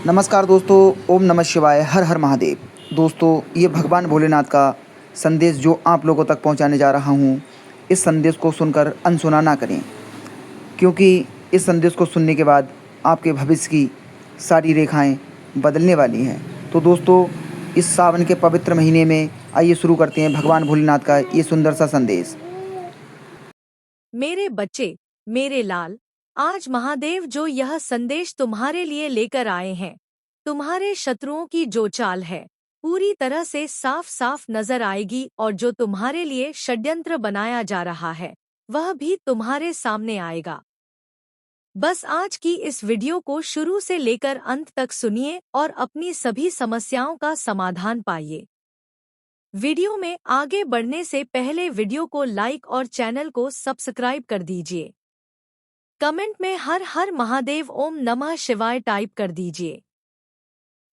नमस्कार दोस्तों, ओम नमः शिवाय, हर हर महादेव। दोस्तों, ये भगवान भोलेनाथ का संदेश जो आप लोगों तक पहुंचाने जा रहा हूं, इस संदेश को सुनकर अनसुना ना करें, क्योंकि इस संदेश को सुनने के बाद आपके भविष्य की सारी रेखाएं बदलने वाली हैं। तो दोस्तों, इस सावन के पवित्र महीने में आइए शुरू करते हैं भगवान भोलेनाथ का ये सुंदर सा संदेश। मेरे बच्चे, मेरे लाल, आज महादेव जो यह संदेश तुम्हारे लिए लेकर आए हैं, तुम्हारे शत्रुओं की जो चाल है पूरी तरह से साफ साफ नजर आएगी और जो तुम्हारे लिए षड्यंत्र बनाया जा रहा है वह भी तुम्हारे सामने आएगा। बस आज की इस वीडियो को शुरू से लेकर अंत तक सुनिए और अपनी सभी समस्याओं का समाधान पाइए। वीडियो में आगे बढ़ने से पहले वीडियो को लाइक और चैनल को सब्सक्राइब कर दीजिए। कमेंट में हर हर महादेव ओम नमः शिवाय टाइप कर दीजिए।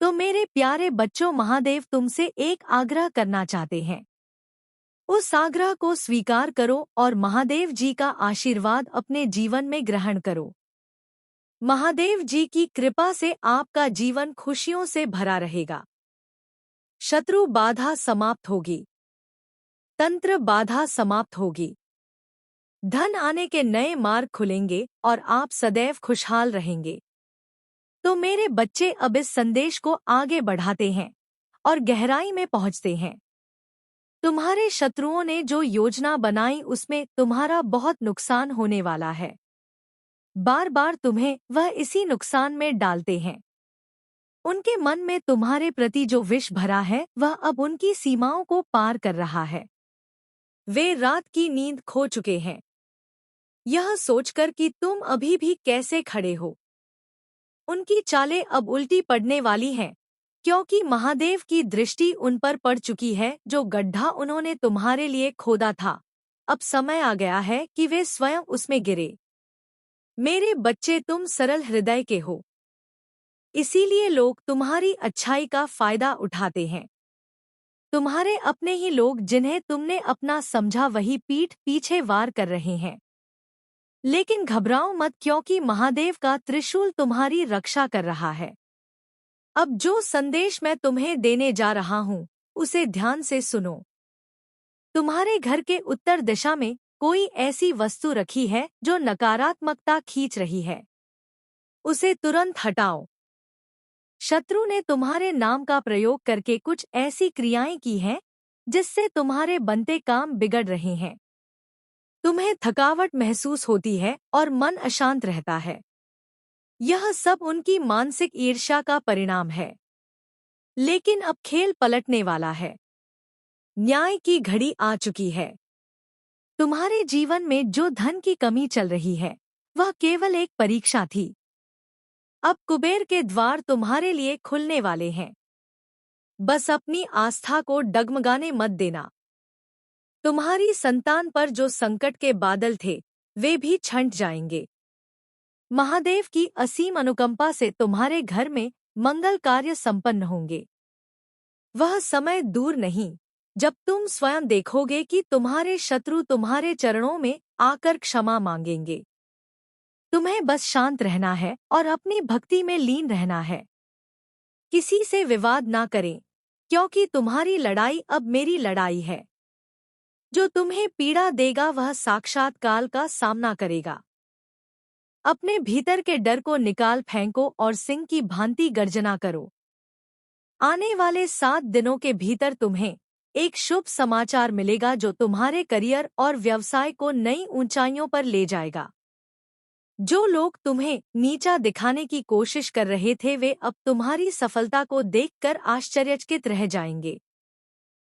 तो मेरे प्यारे बच्चों, महादेव तुमसे एक आग्रह करना चाहते हैं। उस आग्रह को स्वीकार करो और महादेव जी का आशीर्वाद अपने जीवन में ग्रहण करो। महादेव जी की कृपा से आपका जीवन खुशियों से भरा रहेगा। शत्रु बाधा समाप्त होगी, तंत्र बाधा समाप्त होगी, धन आने के नए मार्ग खुलेंगे और आप सदैव खुशहाल रहेंगे। तो मेरे बच्चे, अब इस संदेश को आगे बढ़ाते हैं और गहराई में पहुंचते हैं। तुम्हारे शत्रुओं ने जो योजना बनाई उसमें तुम्हारा बहुत नुकसान होने वाला है। बार बार तुम्हें वह इसी नुकसान में डालते हैं। उनके मन में तुम्हारे प्रति जो विष भरा है वह अब उनकी सीमाओं को पार कर रहा है। वे रात की नींद खो चुके हैं, यह सोचकर कि तुम अभी भी कैसे खड़े हो। उनकी चालें अब उल्टी पड़ने वाली हैं, क्योंकि महादेव की दृष्टि उन पर पड़ चुकी है। जो गड्ढा उन्होंने तुम्हारे लिए खोदा था, अब समय आ गया है कि वे स्वयं उसमें गिरे। मेरे बच्चे, तुम सरल हृदय के हो, इसीलिए लोग तुम्हारी अच्छाई का फायदा उठाते हैं। तुम्हारे अपने ही लोग जिन्हें तुमने अपना समझा वही पीठ पीछे वार कर रहे हैं। लेकिन घबराओ मत, क्योंकि महादेव का त्रिशूल तुम्हारी रक्षा कर रहा है। अब जो संदेश मैं तुम्हें देने जा रहा हूँ उसे ध्यान से सुनो। तुम्हारे घर के उत्तर दिशा में कोई ऐसी वस्तु रखी है जो नकारात्मकता खींच रही है, उसे तुरंत हटाओ। शत्रु ने तुम्हारे नाम का प्रयोग करके कुछ ऐसी क्रियाएं की हैं जिससे तुम्हारे बनते काम बिगड़ रहे हैं। तुम्हें थकावट महसूस होती है और मन अशांत रहता है। यह सब उनकी मानसिक ईर्ष्या का परिणाम है। लेकिन अब खेल पलटने वाला है। न्याय की घड़ी आ चुकी है। तुम्हारे जीवन में जो धन की कमी चल रही है वह केवल एक परीक्षा थी। अब कुबेर के द्वार तुम्हारे लिए खुलने वाले हैं। बस अपनी आस्था को डगमगाने मत देना। तुम्हारी संतान पर जो संकट के बादल थे वे भी छंट जाएंगे। महादेव की असीम अनुकंपा से तुम्हारे घर में मंगल कार्य संपन्न होंगे। वह समय दूर नहीं जब तुम स्वयं देखोगे कि तुम्हारे शत्रु तुम्हारे चरणों में आकर क्षमा मांगेंगे। तुम्हें बस शांत रहना है और अपनी भक्ति में लीन रहना है। किसी से विवाद ना करें, क्योंकि तुम्हारी लड़ाई अब मेरी लड़ाई है। जो तुम्हें पीड़ा देगा वह साक्षात काल का सामना करेगा। अपने भीतर के डर को निकाल फेंको और सिंह की भांति गर्जना करो। आने वाले 7 दिनों के भीतर तुम्हें एक शुभ समाचार मिलेगा जो तुम्हारे करियर और व्यवसाय को नई ऊंचाइयों पर ले जाएगा। जो लोग तुम्हें नीचा दिखाने की कोशिश कर रहे थे वे अब तुम्हारी सफलता को देखकर आश्चर्यचकित रह जाएंगे।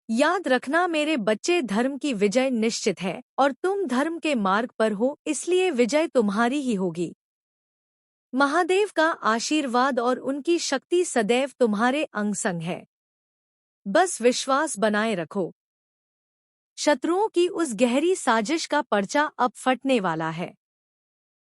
याद रखना मेरे बच्चे, धर्म की विजय निश्चित है और तुम धर्म के मार्ग पर हो, इसलिए विजय तुम्हारी ही होगी। महादेव का आशीर्वाद और उनकी शक्ति सदैव तुम्हारे अंग संग है। बस विश्वास बनाए रखो। शत्रुओं की उस गहरी साजिश का पर्चा अब फटने वाला है।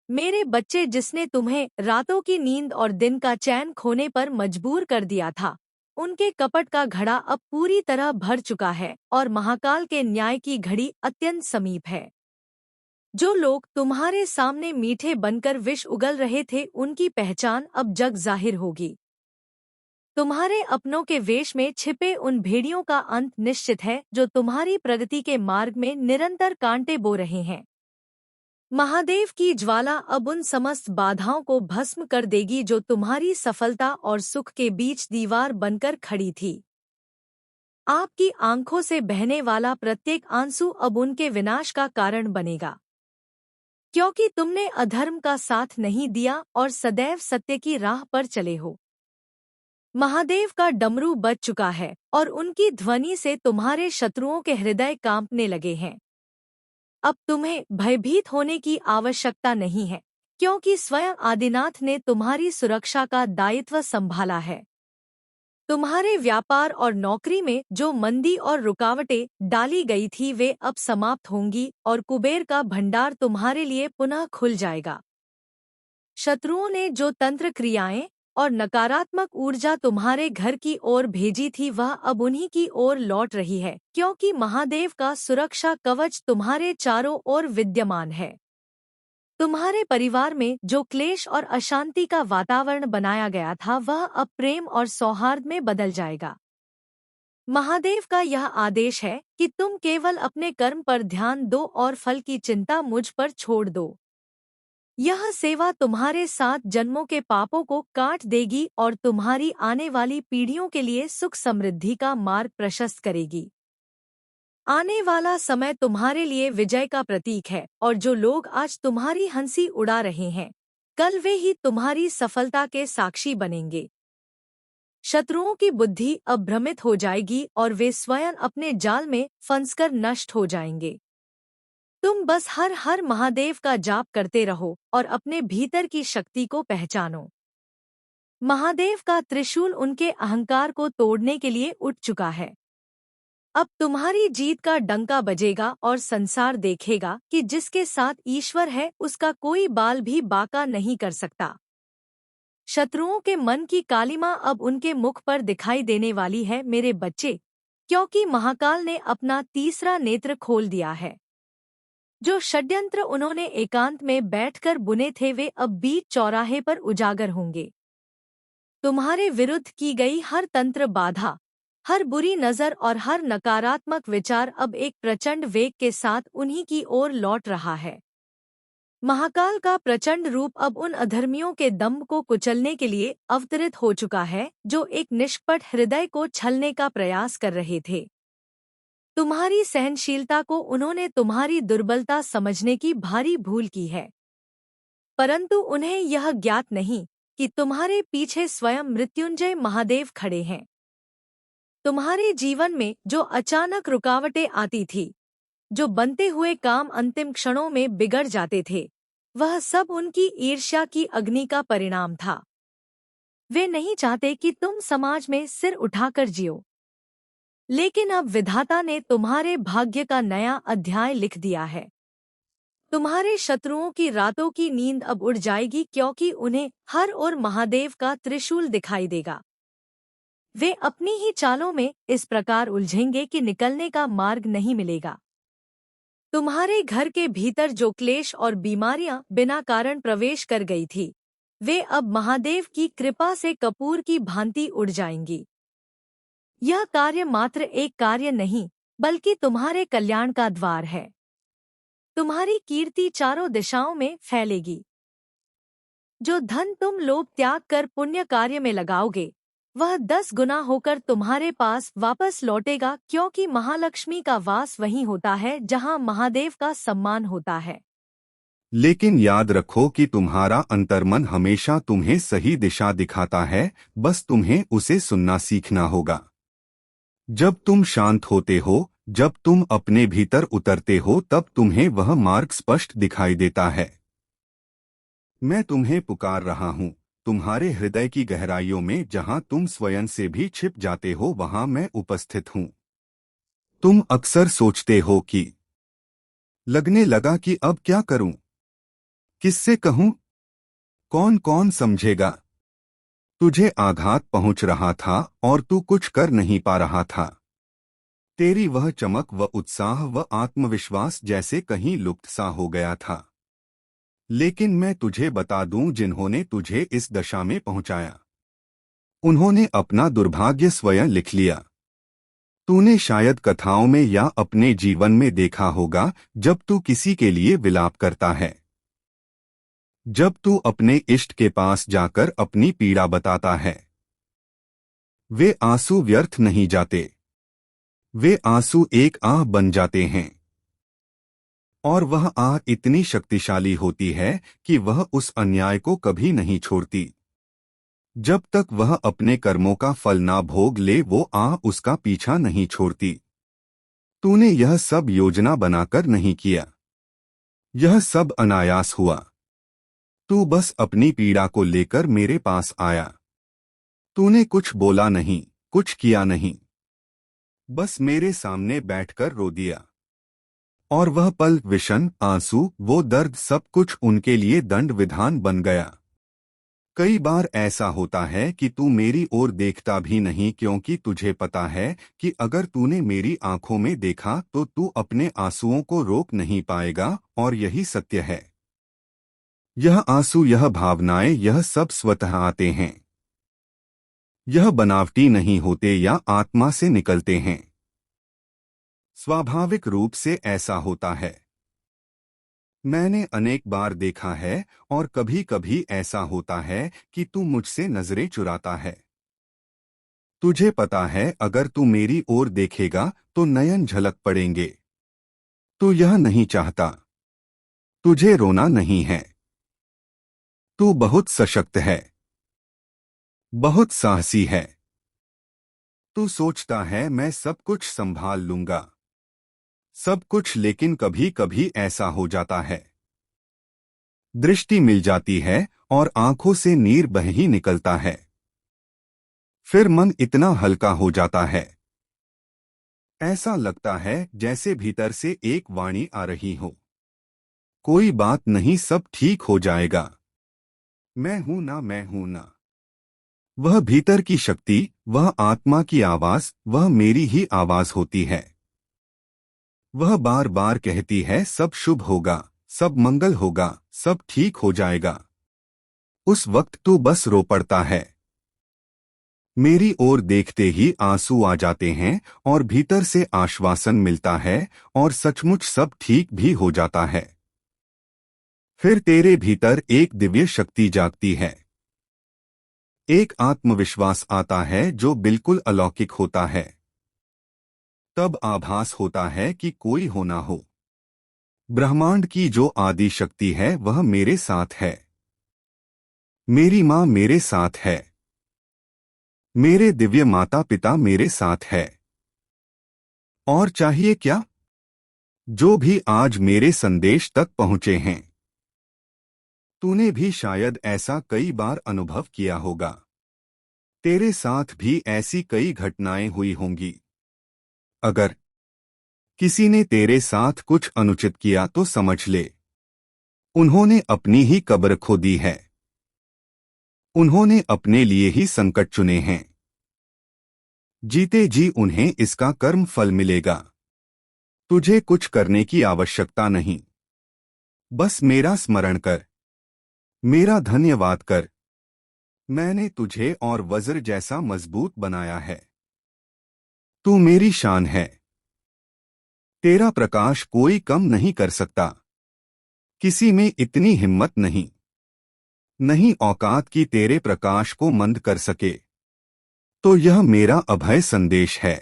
मेरे बच्चे, जिसने तुम्हें रातों की नींद और दिन का चैन खोने पर मजबूर कर दिया था, उनके कपट का घड़ा अब पूरी तरह भर चुका है और महाकाल के न्याय की घड़ी अत्यंत समीप है। जो लोग तुम्हारे सामने मीठे बनकर विष उगल रहे थे उनकी पहचान अब जग जाहिर होगी। तुम्हारे अपनों के वेश में छिपे उन भेड़ियों का अंत निश्चित है जो तुम्हारी प्रगति के मार्ग में निरंतर कांटे बो रहे हैं। महादेव की ज्वाला अब उन समस्त बाधाओं को भस्म कर देगी जो तुम्हारी सफलता और सुख के बीच दीवार बनकर खड़ी थी। आपकी आंखों से बहने वाला प्रत्येक आंसू अब उनके विनाश का कारण बनेगा, क्योंकि तुमने अधर्म का साथ नहीं दिया और सदैव सत्य की राह पर चले हो। महादेव का डमरू बज चुका है और उनकी ध्वनि से तुम्हारे शत्रुओं के हृदय कांपने लगे हैं। अब तुम्हें भयभीत होने की आवश्यकता नहीं है, क्योंकि स्वयं आदिनाथ ने तुम्हारी सुरक्षा का दायित्व संभाला है। तुम्हारे व्यापार और नौकरी में जो मंदी और रुकावटें डाली गई थी वे अब समाप्त होंगी और कुबेर का भंडार तुम्हारे लिए पुनः खुल जाएगा। शत्रुओं ने जो तंत्र क्रियाएं और नकारात्मक ऊर्जा तुम्हारे घर की ओर भेजी थी वह अब उन्हीं की ओर लौट रही है, क्योंकि महादेव का सुरक्षा कवच तुम्हारे चारों ओर विद्यमान है। तुम्हारे परिवार में जो क्लेश और अशांति का वातावरण बनाया गया था वह अब प्रेम और सौहार्द में बदल जाएगा। महादेव का यह आदेश है कि तुम केवल अपने कर्म पर ध्यान दो और फल की चिंता मुझ पर छोड़ दो। यह सेवा तुम्हारे 7 जन्मों के पापों को काट देगी और तुम्हारी आने वाली पीढ़ियों के लिए सुख समृद्धि का मार्ग प्रशस्त करेगी। आने वाला समय तुम्हारे लिए विजय का प्रतीक है और जो लोग आज तुम्हारी हंसी उड़ा रहे हैं कल वे ही तुम्हारी सफलता के साक्षी बनेंगे। शत्रुओं की बुद्धि अब भ्रमित हो जाएगी और वे स्वयं अपने जाल में फंसकर नष्ट हो जाएंगे। तुम बस हर हर महादेव का जाप करते रहो और अपने भीतर की शक्ति को पहचानो। महादेव का त्रिशूल उनके अहंकार को तोड़ने के लिए उठ चुका है। अब तुम्हारी जीत का डंका बजेगा और संसार देखेगा कि जिसके साथ ईश्वर है उसका कोई बाल भी बाका नहीं कर सकता। शत्रुओं के मन की कालिमा अब उनके मुख पर दिखाई देने वाली है मेरे बच्चे, क्योंकि महाकाल ने अपना तीसरा नेत्र खोल दिया है। जो षड्यंत्र उन्होंने एकांत में बैठकर बुने थे वे अब बीच चौराहे पर उजागर होंगे। तुम्हारे विरुद्ध की गई हर तंत्र बाधा, हर बुरी नजर और हर नकारात्मक विचार अब एक प्रचंड वेग के साथ उन्हीं की ओर लौट रहा है। महाकाल का प्रचंड रूप अब उन अधर्मियों के दंभ को कुचलने के लिए अवतरित हो चुका है जो एक निष्कपट हृदय को छलने का प्रयास कर रहे थे। तुम्हारी सहनशीलता को उन्होंने तुम्हारी दुर्बलता समझने की भारी भूल की है, परंतु उन्हें यह ज्ञात नहीं कि तुम्हारे पीछे स्वयं मृत्युंजय महादेव खड़े हैं। तुम्हारे जीवन में जो अचानक रुकावटें आती थी, जो बनते हुए काम अंतिम क्षणों में बिगड़ जाते थे, वह सब उनकी ईर्ष्या की अग्नि का परिणाम था। वे नहीं चाहते कि तुम समाज में सिर उठाकर जियो, लेकिन अब विधाता ने तुम्हारे भाग्य का नया अध्याय लिख दिया है। तुम्हारे शत्रुओं की रातों की नींद अब उड़ जाएगी, क्योंकि उन्हें हर ओर महादेव का त्रिशूल दिखाई देगा। वे अपनी ही चालों में इस प्रकार उलझेंगे कि निकलने का मार्ग नहीं मिलेगा। तुम्हारे घर के भीतर जो क्लेश और बीमारियां बिना कारण प्रवेश कर गई थी, वे अब महादेव की कृपा से कपूर की भांति उड़ जाएंगी। यह कार्य मात्र एक कार्य नहीं, बल्कि तुम्हारे कल्याण का द्वार है। तुम्हारी कीर्ति चारों दिशाओं में फैलेगी। जो धन तुम लोभ त्याग कर पुण्य कार्य में लगाओगे, वह 10 गुना होकर तुम्हारे पास वापस लौटेगा, क्योंकि महालक्ष्मी का वास वहीं होता है जहां महादेव का सम्मान होता है। लेकिन याद रखो कि तुम्हारा अंतर्मन हमेशा तुम्हें सही दिशा दिखाता है, बस तुम्हें उसे सुनना सीखना होगा। जब तुम शांत होते हो, जब तुम अपने भीतर उतरते हो, तब तुम्हें वह मार्ग स्पष्ट दिखाई देता है। मैं तुम्हें पुकार रहा हूँ, तुम्हारे हृदय की गहराइयों में, जहाँ तुम स्वयं से भी छिप जाते हो वहाँ मैं उपस्थित हूँ। तुम अक्सर सोचते हो कि लगने लगा कि अब क्या करूं, किससे कहूं, कौन कौन समझेगा। तुझे आघात पहुंच रहा था और तू कुछ कर नहीं पा रहा था। तेरी वह चमक व उत्साह व आत्मविश्वास जैसे कहीं लुप्त सा हो गया था। लेकिन मैं तुझे बता दूं, जिन्होंने तुझे इस दशा में पहुंचाया, उन्होंने अपना दुर्भाग्य स्वयं लिख लिया। तूने शायद कथाओं में या अपने जीवन में देखा होगा, जब तू किसी के लिए विलाप करता है, जब तू अपने इष्ट के पास जाकर अपनी पीड़ा बताता है, वे आंसू व्यर्थ नहीं जाते। वे आंसू एक आह बन जाते हैं, और वह आह इतनी शक्तिशाली होती है कि वह उस अन्याय को कभी नहीं छोड़ती। जब तक वह अपने कर्मों का फल ना भोग ले, वो आह उसका पीछा नहीं छोड़ती। तूने यह सब योजना बनाकर नहीं किया, यह सब अनायास हुआ। तू बस अपनी पीड़ा को लेकर मेरे पास आया। तूने कुछ बोला नहीं, कुछ किया नहीं, बस मेरे सामने बैठकर रो दिया। और वह पल, विषण, आंसू, वो दर्द, सब कुछ उनके लिए दंड विधान बन गया। कई बार ऐसा होता है कि तू मेरी ओर देखता भी नहीं, क्योंकि तुझे पता है कि अगर तूने मेरी आंखों में देखा तो तू अपने आंसुओं को रोक नहीं पाएगा, और यही सत्य है। यह आंसू, यह भावनाएं, यह सब स्वतः आते हैं। यह बनावटी नहीं होते या आत्मा से निकलते हैं। स्वाभाविक रूप से ऐसा होता है। मैंने अनेक बार देखा है, और कभी कभी ऐसा होता है कि तू मुझसे नजरें चुराता है। तुझे पता है अगर तू मेरी ओर देखेगा तो नयन झलक पड़ेंगे। तू यह नहीं चाहता। तुझे रोना नहीं है। तू बहुत सशक्त है, बहुत साहसी है। तू सोचता है मैं सब कुछ संभाल लूंगा, सब कुछ, लेकिन कभी कभी ऐसा हो जाता है। दृष्टि मिल जाती है और आंखों से नीर बह ही निकलता है। फिर मन इतना हल्का हो जाता है, ऐसा लगता है जैसे भीतर से एक वाणी आ रही हो, कोई बात नहीं, सब ठीक हो जाएगा, मैं हूं ना, मैं हूं ना। वह भीतर की शक्ति, वह आत्मा की आवाज, वह मेरी ही आवाज होती है। वह बार बार कहती है सब शुभ होगा, सब मंगल होगा, सब ठीक हो जाएगा। उस वक्त तू बस रो पड़ता है। मेरी ओर देखते ही आंसू आ जाते हैं, और भीतर से आश्वासन मिलता है, और सचमुच सब ठीक भी हो जाता है। फिर तेरे भीतर एक दिव्य शक्ति जागती है, एक आत्मविश्वास आता है जो बिल्कुल अलौकिक होता है। तब आभास होता है कि कोई हो ना हो, ब्रह्मांड की जो आदि शक्ति है वह मेरे साथ है। मेरी माँ मेरे साथ है, मेरे दिव्य माता पिता मेरे साथ है। और चाहिए क्या? जो भी आज मेरे संदेश तक पहुंचे हैं, तूने भी शायद ऐसा कई बार अनुभव किया होगा। तेरे साथ भी ऐसी कई घटनाएं हुई होंगी। अगर किसी ने तेरे साथ कुछ अनुचित किया तो समझ ले, उन्होंने अपनी ही कब्र खोदी है। उन्होंने अपने लिए ही संकट चुने हैं। जीते जी उन्हें इसका कर्म फल मिलेगा। तुझे कुछ करने की आवश्यकता नहीं, बस मेरा स्मरण कर, मेरा धन्यवाद कर। मैंने तुझे और वज्र जैसा मजबूत बनाया है। तू मेरी शान है। तेरा प्रकाश कोई कम नहीं कर सकता। किसी में इतनी हिम्मत नहीं, नहीं औकात की तेरे प्रकाश को मंद कर सके। तो यह मेरा अभय संदेश है।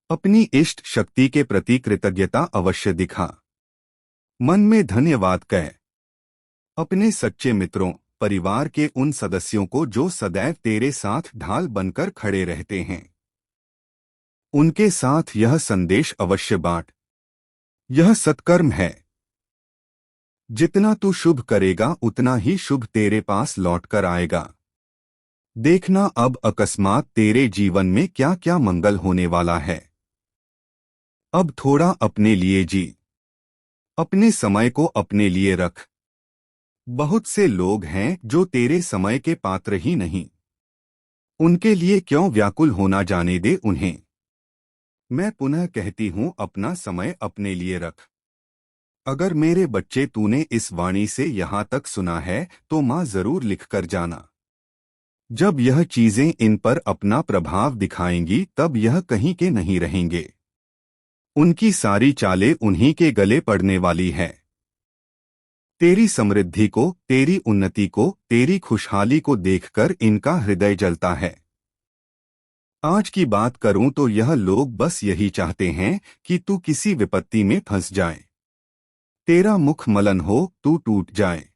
अपनी इष्ट शक्ति के प्रति कृतज्ञता अवश्य दिखा। मन में धन्यवाद कह। अपने सच्चे मित्रों, परिवार के उन सदस्यों को जो सदैव तेरे साथ ढाल बनकर खड़े रहते हैं, उनके साथ यह संदेश अवश्य बांट। यह सत्कर्म है। जितना तू शुभ करेगा उतना ही शुभ तेरे पास लौटकर आएगा। देखना अब अकस्मात तेरे जीवन में क्या क्या मंगल होने वाला है। अब थोड़ा अपने लिए जी, अपने समय को अपने लिए रख। बहुत से लोग हैं जो तेरे समय के पात्र ही नहीं। उनके लिए क्यों व्याकुल होना, जाने दे उन्हें। मैं पुनः कहती हूं, अपना समय अपने लिए रख। अगर मेरे बच्चे तूने इस वाणी से यहां तक सुना है तो मां जरूर लिखकर जाना। जब यह चीजें इन पर अपना प्रभाव दिखाएंगी तब यह कहीं के नहीं रहेंगे। उनकी सारी चालें उन्हीं के गले पड़ने वाली है। तेरी समृद्धि को, तेरी उन्नति को, तेरी खुशहाली को देखकर इनका हृदय जलता है। आज की बात करूं तो यह लोग बस यही चाहते हैं कि तू किसी विपत्ति में फंस जाए, तेरा मुख मलन हो, तू टूट जाए।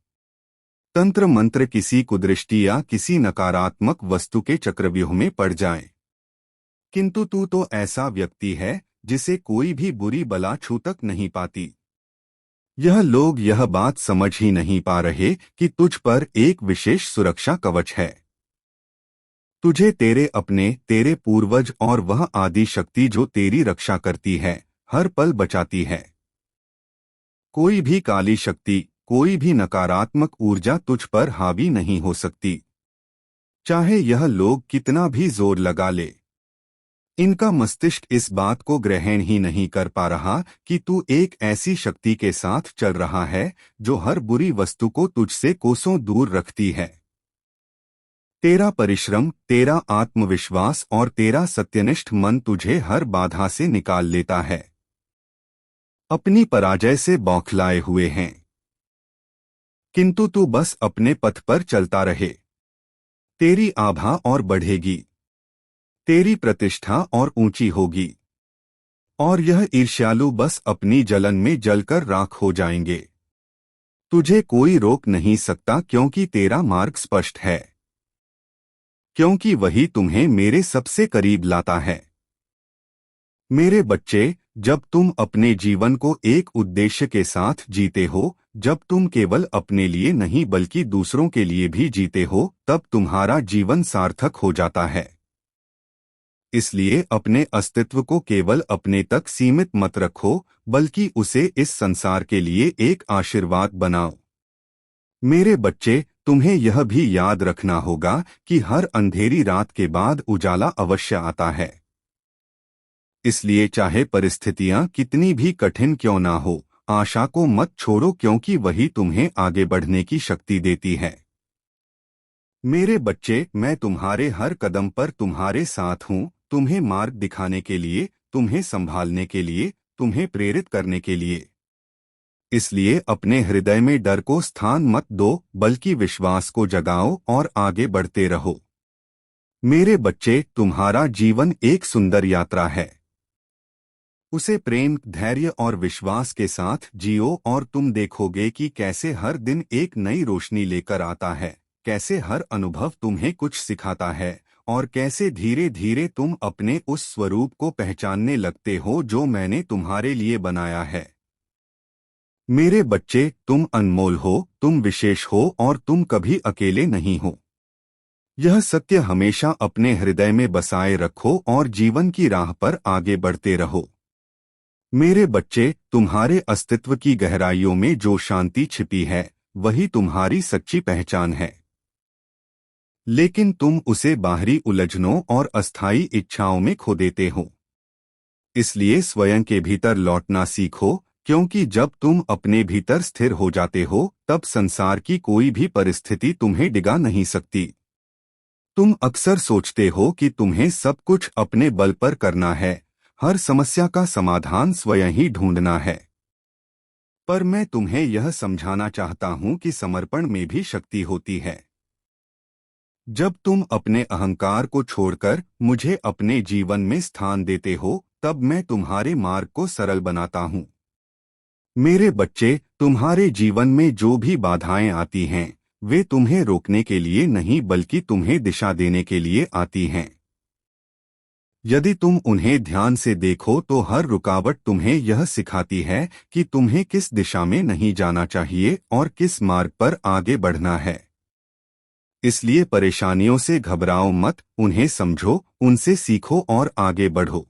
तंत्र मंत्र किसी कुदृष्टि या किसी नकारात्मक वस्तु के चक्रव्यूह में पड़ जाए। किंतु तू तो ऐसा व्यक्ति है जिसे कोई भी बुरी बला छू तक नहीं पाती। यह लोग यह बात समझ ही नहीं पा रहे कि तुझ पर एक विशेष सुरक्षा कवच है। तुझे तेरे अपने, तेरे पूर्वज और वह आदि शक्ति जो तेरी रक्षा करती है, हर पल बचाती है। कोई भी काली शक्ति, कोई भी नकारात्मक ऊर्जा तुझ पर हावी नहीं हो सकती, चाहे यह लोग कितना भी जोर लगा ले। इनका मस्तिष्क इस बात को ग्रहण ही नहीं कर पा रहा कि तू एक ऐसी शक्ति के साथ चल रहा है जो हर बुरी वस्तु को तुझसे कोसों दूर रखती है। तेरा परिश्रम, तेरा आत्मविश्वास और तेरा सत्यनिष्ठ मन तुझे हर बाधा से निकाल लेता है। अपनी पराजय से बौखलाए हुए हैं, किंतु तू बस अपने पथ पर चलता रहे। तेरी आभा और बढ़ेगी, तेरी प्रतिष्ठा और ऊंची होगी, और यह ईर्ष्यालु बस अपनी जलन में जलकर राख हो जाएंगे। तुझे कोई रोक नहीं सकता क्योंकि तेरा मार्ग स्पष्ट है, क्योंकि वही तुम्हें मेरे सबसे करीब लाता है। मेरे बच्चे, जब तुम अपने जीवन को एक उद्देश्य के साथ जीते हो, जब तुम केवल अपने लिए नहीं बल्कि दूसरों के लिए भी जीते हो, तब तुम्हारा जीवन सार्थक हो जाता है। इसलिए अपने अस्तित्व को केवल अपने तक सीमित मत रखो, बल्कि उसे इस संसार के लिए एक आशीर्वाद बनाओ। मेरे बच्चे, तुम्हें यह भी याद रखना होगा कि हर अंधेरी रात के बाद उजाला अवश्य आता है। इसलिए चाहे परिस्थितियां कितनी भी कठिन क्यों ना हो, आशा को मत छोड़ो, क्योंकि वही तुम्हें आगे बढ़ने की शक्ति देती है। मेरे बच्चे, मैं तुम्हारे हर कदम पर तुम्हारे साथ हूँ, तुम्हें मार्ग दिखाने के लिए, तुम्हें संभालने के लिए, तुम्हें प्रेरित करने के लिए। इसलिए अपने हृदय में डर को स्थान मत दो, बल्कि विश्वास को जगाओ और आगे बढ़ते रहो। मेरे बच्चे, तुम्हारा जीवन एक सुंदर यात्रा है। उसे प्रेम, धैर्य और विश्वास के साथ जियो और तुम देखोगे कि कैसे हर दिन एक नई रोशनी लेकर आता है, कैसे हर अनुभव तुम्हें कुछ सिखाता है, और कैसे धीरे धीरे तुम अपने उस स्वरूप को पहचानने लगते हो जो मैंने तुम्हारे लिए बनाया है। मेरे बच्चे, तुम अनमोल हो, तुम विशेष हो और तुम कभी अकेले नहीं हो। यह सत्य हमेशा अपने हृदय में बसाए रखो और जीवन की राह पर आगे बढ़ते रहो। मेरे बच्चे, तुम्हारे अस्तित्व की गहराइयों में जो शांति छिपी है, वही तुम्हारी सच्ची पहचान है। लेकिन तुम उसे बाहरी उलझनों और अस्थायी इच्छाओं में खो देते हो। इसलिए स्वयं के भीतर लौटना सीखो, क्योंकि जब तुम अपने भीतर स्थिर हो जाते हो, तब संसार की कोई भी परिस्थिति तुम्हें डिगा नहीं सकती। तुम अक्सर सोचते हो कि तुम्हें सब कुछ अपने बल पर करना है, हर समस्या का समाधान स्वयं ही ढूंढना है। पर मैं तुम्हें यह समझाना चाहता हूं कि समर्पण में भी शक्ति होती है। जब तुम अपने अहंकार को छोड़कर मुझे अपने जीवन में स्थान देते हो, तब मैं तुम्हारे मार्ग को सरल बनाता हूं। मेरे बच्चे, तुम्हारे जीवन में जो भी बाधाएं आती हैं, वे तुम्हें रोकने के लिए नहीं बल्कि तुम्हें दिशा देने के लिए आती हैं। यदि तुम उन्हें ध्यान से देखो तो हर रुकावट तुम्हें यह सिखाती है कि तुम्हें किस दिशा में नहीं जाना चाहिए और किस मार्ग पर आगे बढ़ना है। इसलिए परेशानियों से घबराओ मत, उन्हें समझो, उनसे सीखो और आगे बढ़ो।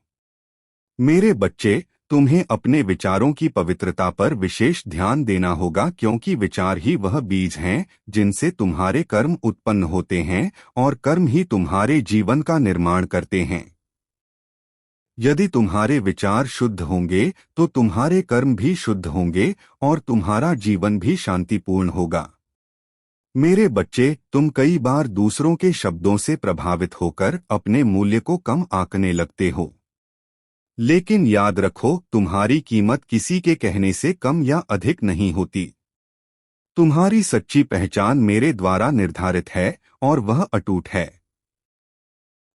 मेरे बच्चे, तुम्हें अपने विचारों की पवित्रता पर विशेष ध्यान देना होगा, क्योंकि विचार ही वह बीज हैं जिनसे तुम्हारे कर्म उत्पन्न होते हैं और कर्म ही तुम्हारे जीवन का निर्माण करते हैं। यदि तुम्हारे विचार शुद्ध होंगे तो तुम्हारे कर्म भी शुद्ध होंगे और तुम्हारा जीवन भी शांतिपूर्ण होगा। मेरे बच्चे, तुम कई बार दूसरों के शब्दों से प्रभावित होकर अपने मूल्य को कम आंकने लगते हो। लेकिन याद रखो, तुम्हारी कीमत किसी के कहने से कम या अधिक नहीं होती। तुम्हारी सच्ची पहचान मेरे द्वारा निर्धारित है और वह अटूट है।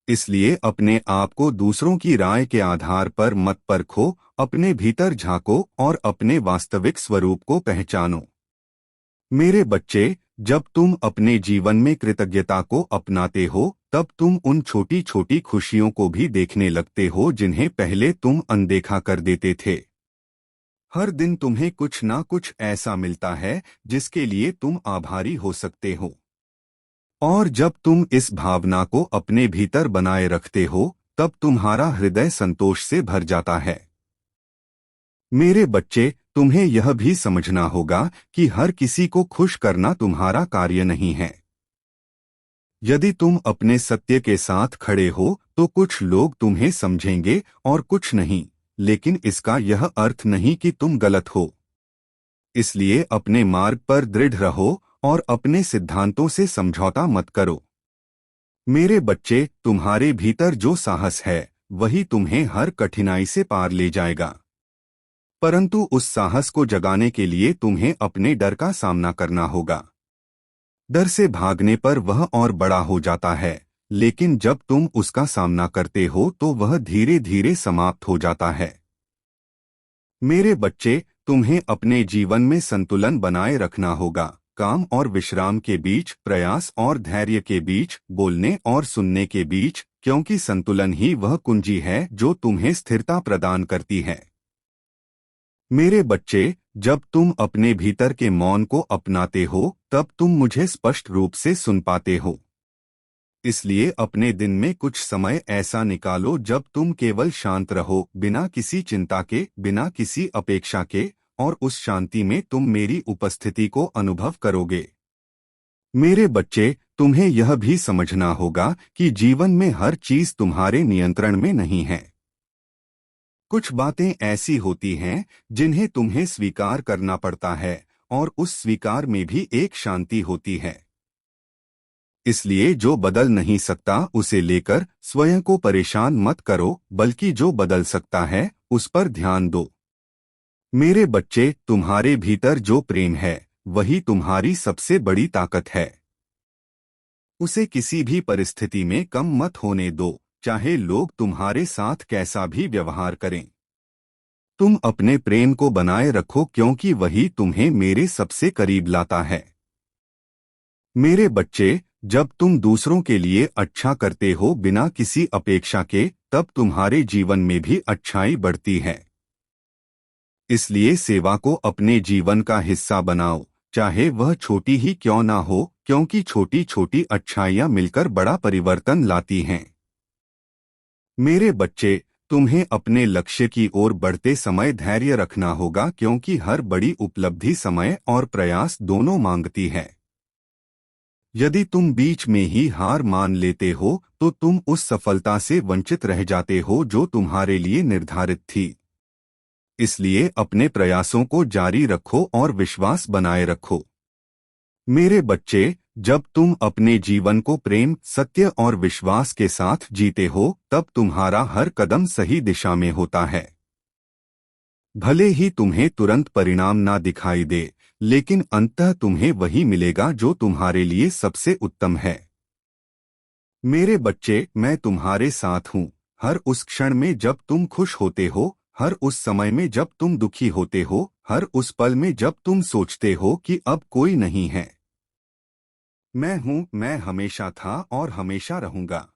इसलिए अपने आप को दूसरों की राय के आधार पर मत परखो, अपने भीतर झांको और अपने वास्तविक स्वरूप को पहचानो। मेरे बच्चे, जब तुम अपने जीवन में कृतज्ञता को अपनाते हो, तब तुम उन छोटी छोटी खुशियों को भी देखने लगते हो जिन्हें पहले तुम अनदेखा कर देते थे। हर दिन तुम्हें कुछ ना कुछ ऐसा मिलता है जिसके लिए तुम आभारी हो सकते हो। और जब तुम इस भावना को अपने भीतर बनाए रखते हो, तब तुम्हारा हृदय संतोष से भर जाता है। मेरे बच्चे, तुम्हें यह भी समझना होगा कि हर किसी को खुश करना तुम्हारा कार्य नहीं है। यदि तुम अपने सत्य के साथ खड़े हो, तो कुछ लोग तुम्हें समझेंगे और कुछ नहीं, लेकिन इसका यह अर्थ नहीं कि तुम गलत हो। इसलिए अपने मार्ग पर दृढ़ रहो और अपने सिद्धांतों से समझौता मत करो। मेरे बच्चे, तुम्हारे भीतर जो साहस है, वही तुम्हें हर कठिनाई से पार ले जाएगा। परंतु उस साहस को जगाने के लिए तुम्हें अपने डर का सामना करना होगा। डर से भागने पर वह और बड़ा हो जाता है, लेकिन जब तुम उसका सामना करते हो तो वह धीरे धीरे समाप्त हो जाता है। मेरे बच्चे, तुम्हें अपने जीवन में संतुलन बनाए रखना होगा। काम और विश्राम के बीच, प्रयास और धैर्य के बीच, बोलने और सुनने के बीच, क्योंकि संतुलन ही वह कुंजी है जो तुम्हें स्थिरता प्रदान करती है। मेरे बच्चे, जब तुम अपने भीतर के मौन को अपनाते हो, तब तुम मुझे स्पष्ट रूप से सुन पाते हो। इसलिए अपने दिन में कुछ समय ऐसा निकालो जब तुम केवल शांत रहो, बिना किसी चिंता के, बिना किसी अपेक्षा के, और उस शांति में तुम मेरी उपस्थिति को अनुभव करोगे। मेरे बच्चे, तुम्हें यह भी समझना होगा कि जीवन में हर चीज तुम्हारे नियंत्रण में नहीं है। कुछ बातें ऐसी होती हैं जिन्हें तुम्हें स्वीकार करना पड़ता है, और उस स्वीकार में भी एक शांति होती है। इसलिए जो बदल नहीं सकता उसे लेकर स्वयं को परेशान मत करो, बल्कि जो बदल सकता है उस पर ध्यान दो। मेरे बच्चे, तुम्हारे भीतर जो प्रेम है, वही तुम्हारी सबसे बड़ी ताकत है। उसे किसी भी परिस्थिति में कम मत होने दो, चाहे लोग तुम्हारे साथ कैसा भी व्यवहार करें। तुम अपने प्रेम को बनाए रखो, क्योंकि वही तुम्हें मेरे सबसे करीब लाता है। मेरे बच्चे, जब तुम दूसरों के लिए अच्छा करते हो बिना किसी अपेक्षा के, तब तुम्हारे जीवन में भी अच्छाई बढ़ती है। इसलिए सेवा को अपने जीवन का हिस्सा बनाओ, चाहे वह छोटी ही क्यों ना हो, क्योंकि छोटी छोटी अच्छाइयां मिलकर बड़ा परिवर्तन लाती हैं। मेरे बच्चे, तुम्हें अपने लक्ष्य की ओर बढ़ते समय धैर्य रखना होगा, क्योंकि हर बड़ी उपलब्धि समय और प्रयास दोनों मांगती है। यदि तुम बीच में ही हार मान लेते हो, तो तुम उस सफलता से वंचित रह जाते हो जो तुम्हारे लिए निर्धारित थी। इसलिए अपने प्रयासों को जारी रखो और विश्वास बनाए रखो। मेरे बच्चे, जब तुम अपने जीवन को प्रेम, सत्य और विश्वास के साथ जीते हो, तब तुम्हारा हर कदम सही दिशा में होता है। भले ही तुम्हें तुरंत परिणाम ना दिखाई दे, लेकिन अंततः तुम्हें वही मिलेगा जो तुम्हारे लिए सबसे उत्तम है। मेरे बच्चे, मैं तुम्हारे साथ हूँ, हर उस क्षण में जब तुम खुश होते हो, हर उस समय में जब तुम दुखी होते हो, हर उस पल में जब तुम सोचते हो कि अब कोई नहीं है। मैं हूँ, मैं हमेशा था और हमेशा रहूंगा।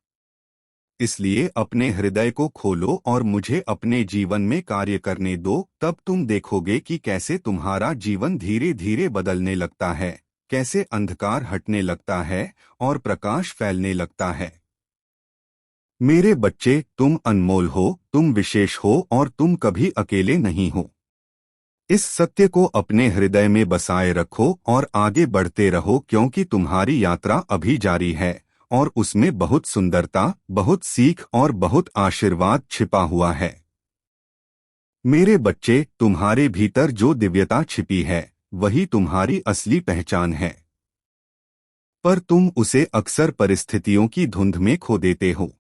इसलिए अपने हृदय को खोलो और मुझे अपने जीवन में कार्य करने दो, तब तुम देखोगे कि कैसे तुम्हारा जीवन धीरे धीरे बदलने लगता है, कैसे अंधकार हटने लगता है और प्रकाश फैलने लगता है। मेरे बच्चे, तुम अनमोल हो, तुम विशेष हो और तुम कभी अकेले नहीं हो। इस सत्य को अपने हृदय में बसाए रखो और आगे बढ़ते रहो, क्योंकि तुम्हारी यात्रा अभी जारी है और उसमें बहुत सुंदरता, बहुत सीख और बहुत आशीर्वाद छिपा हुआ है। मेरे बच्चे, तुम्हारे भीतर जो दिव्यता छिपी है, वही तुम्हारी असली पहचान है। पर तुम उसे अक्सर परिस्थितियों की धुंध में खो देते हो।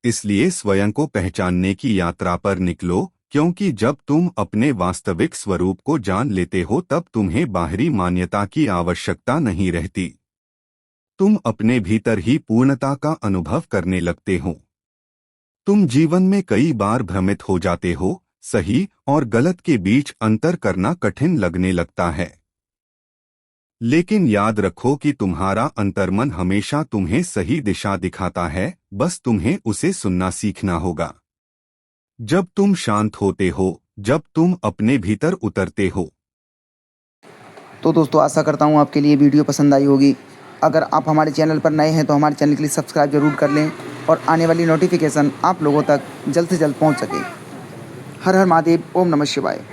इसलिए स्वयं को पहचानने की यात्रा पर निकलो, क्योंकि जब तुम अपने वास्तविक स्वरूप को जान लेते हो तब तुम्हें बाहरी मान्यता की आवश्यकता नहीं रहती। तुम अपने भीतर ही पूर्णता का अनुभव करने लगते हो। तुम जीवन में कई बार भ्रमित हो जाते हो, सही और गलत के बीच अंतर करना कठिन लगने लगता है। लेकिन याद रखो कि तुम्हारा अंतर्मन हमेशा तुम्हें सही दिशा दिखाता है, बस तुम्हें उसे सुनना सीखना होगा। जब तुम शांत होते हो, जब तुम अपने भीतर उतरते हो। तो दोस्तों, आशा करता हूँ आपके लिए वीडियो पसंद आई होगी। अगर आप हमारे चैनल पर नए हैं तो हमारे चैनल के लिए सब्सक्राइब जरूर कर लें और आने वाली नोटिफिकेशन आप लोगों तक जल्द से जल्द पहुँच सके। हर हर महादेव। ओम नमः शिवाय।